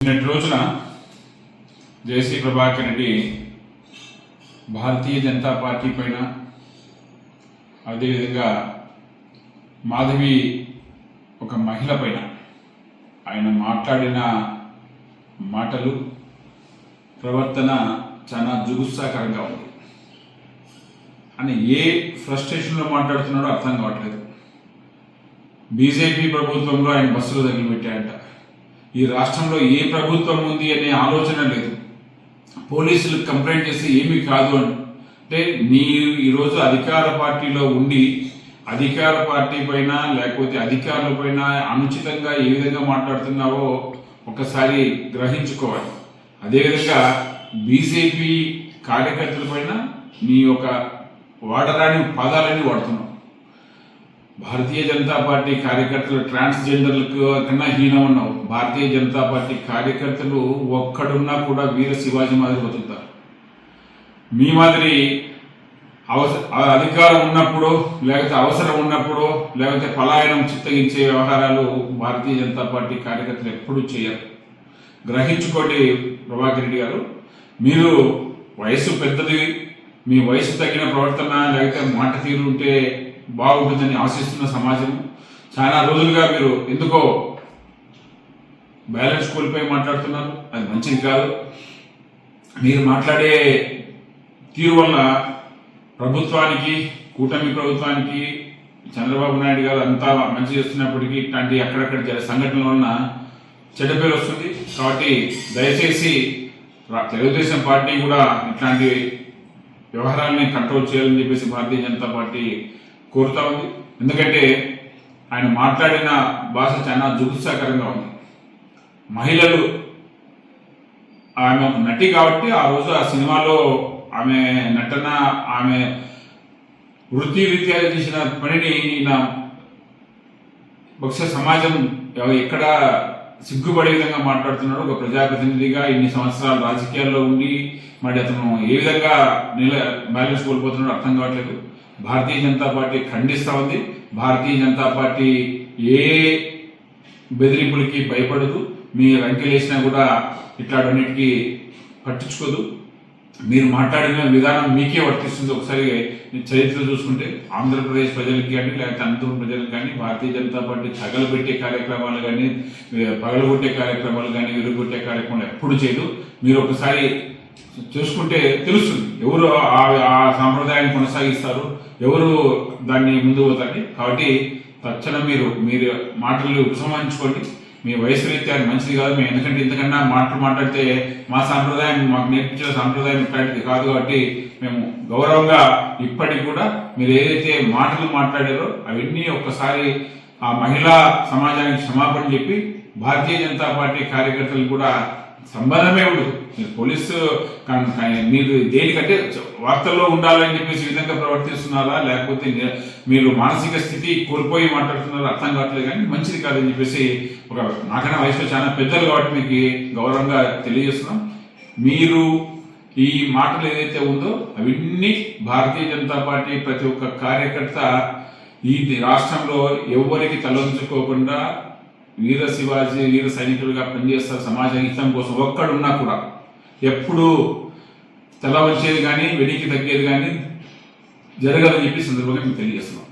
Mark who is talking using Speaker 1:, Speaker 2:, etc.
Speaker 1: నిన్నటి రోజున జేసీ ప్రభాకర్ రెడ్డి భారతీయ జనతా పార్టీ పైన అదేవిధంగా మాధవి ఒక మహిళ పైన ఆయన మాట్లాడిన మాటలు ప్రవర్తన చాలా జుగుత్సాకరంగా ఉంది. అని ఏ ఫ్రస్ట్రేషన్లో మాట్లాడుతున్నాడో అర్థం కావట్లేదు. బీజేపీ ప్రభుత్వంలో ఆయన బస్సులు తగిలిపెట్టాయంట. ఈ రాష్ట్రంలో ఏ ప్రభుత్వం ఉంది అనే ఆలోచన లేదు. పోలీసులకు కంప్లైంట్ చేసి ఏమీ కాదు అంటే మీరు ఈరోజు అధికార పార్టీలో ఉండి అధికార పార్టీ పైన లేకపోతే అధికారుల పైన అనుచితంగా ఏ విధంగా మాట్లాడుతున్నావో ఒకసారి గ్రహించుకోవాలి. అదేవిధంగా బీజేపీ కార్యకర్తల పైన నీ యొక్క వాడరాని పదాలని వాడుతున్నావు. భారతీయ జనతా పార్టీ కార్యకర్తలు ట్రాన్స్జెండర్లకు కన్నా హీనం ఉన్నావు. భారతీయ జనతా పార్టీ కార్యకర్తలు ఒక్కడున్నా కూడా వీర శివాజీ మాదిరి బతుకుతారు. మీ మాదిరి అధికారం ఉన్నప్పుడు లేకపోతే అవసరం ఉన్నప్పుడు లేకపోతే పలాయనం చిత్తగించే వ్యవహారాలు భారతీయ జనతా పార్టీ కార్యకర్తలు ఎప్పుడూ చేయరు. గ్రహించుకోండి ప్రభాకర్ రెడ్డి గారు. మీరు వయసు పెద్దది, మీ వయసు తగిన ప్రవర్తన లేకపోతే మాట తీరు ఉంటే బాగుంటుందని ఆశిస్తున్న సమాజం. చాలా రోజులుగా మీరు ఎందుకో బ్యాలెన్స్ కోల్పోయి మాట్లాడుతున్నారు. అది మంచిది కాదు. మీరు మాట్లాడే తీరు వల్ల ప్రభుత్వానికి, కూటమి ప్రభుత్వానికి, చంద్రబాబు నాయుడు గారు అంతా మంచి చేస్తున్నప్పటికీ ఇట్లాంటి అక్కడక్కడ సంఘటనల వలన చెడ్డ పేరు వస్తుంది. కాబట్టి దయచేసి తెలుగుదేశం పార్టీ కూడా ఇట్లాంటి వ్యవహారాలని కంట్రోల్ చేయాలని చెప్పేసి భారతీయ జనతా పార్టీ కోరుతా ఉంది. ఎందుకంటే ఆయన మాట్లాడిన భాష చాలా జుగుత్సాకరంగా ఉంది. మహిళలు, ఆమె ఒక నటి కాబట్టి ఆ రోజు ఆ సినిమాలో ఆమె నటన, ఆమె వృత్తి రీత్యా చేసిన పనిని బహుశా సమాజం ఎక్కడ సిగ్గుపడే విధంగా మాట్లాడుతున్నాడు. ఒక ప్రజాప్రతినిధిగా ఇన్ని సంవత్సరాలు రాజకీయాల్లో ఉండి మరి అతను ఏ విధంగా బ్యాలెన్స్ కోల్పోతున్నాడో అర్థం కావట్లేదు. భారతీయ జనతా పార్టీ ఖండిస్తా ఉంది. భారతీయ జనతా పార్టీ ఏ బెదిరింపులకి భయపడదు. మీ రంకెలేసినా కూడా ఇట్లాంటికి పట్టించుకోదు. మీరు మాట్లాడిన విధానం మీకే వర్తిస్తుంది. ఒకసారి చరిత్ర చూసుకుంటే ఆంధ్రప్రదేశ్ ప్రజలకి కానీ లేకపోతే అనంతపురం ప్రజలకు కానీ భారతీయ జనతా పార్టీ తగలబెట్టే కార్యక్రమాలు కానీ, పగలగొట్టే కార్యక్రమాలు కానీ, విరుగొట్టే కార్యక్రమాలు ఎప్పుడు చేయదు. మీరు ఒకసారి చూసుకుంటే తెలుస్తుంది ఎవరు ఆ సాంప్రదాయాన్ని కొనసాగిస్తారు, ఎవరు దాన్ని ముందు పోతారు. కాబట్టి తక్షణం మీరు మాటలు ఉపసంహరించుకోండి. మీ వయసు రీత్యా మంచిది కాదు. మేము ఎందుకంటే ఇంతకన్నా మాట్లాడితే మా సాంప్రదాయం, మాకు నేర్పించిన సాంప్రదాయం ఇట్లాంటిది కాదు. కాబట్టి మేము గౌరవంగా ఇప్పటికి కూడా మీరు ఏదైతే మాటలు మాట్లాడారో అవన్నీ ఒక్కసారి ఆ మహిళా సమాజానికి క్షమాపణ చెప్పి భారతీయ జనతా పార్టీ కార్యకర్తలు కూడా సంబంధమే ఉండదు. మీరు పోలీసు మీరు దేనికంటే వార్తల్లో ఉండాలని చెప్పేసి ఈ విధంగా ప్రవర్తిస్తున్నారా లేకపోతే మీరు మానసిక స్థితి కోల్పోయి మాట్లాడుతున్నారా అర్థం కావట్లేదు. కానీ మంచిది కాదని చెప్పేసి ఒక నాకన్నా వయసులో చాలా పెద్దలు కాబట్టి మీకు గౌరవంగా తెలియజేస్తున్నాం. మీరు ఈ మాటలు ఏదైతే ఉందో అవన్నీ భారతీయ జనతా పార్టీ ప్రతి ఒక్క కార్యకర్త ఈ రాష్ట్రంలో ఎవరికి తలొంచుకోకుండా వీర శివాజీ, వీర సైనికులుగా పనిచేస్తారు. సమాజ హితం కోసం ఒక్కడున్నా కూడా ఎప్పుడు తల వచ్చేది కానీ వెనక్కి తగ్గేది కానీ జరగదని చెప్పి సందర్భంగా మీకు తెలియజేస్తున్నాం.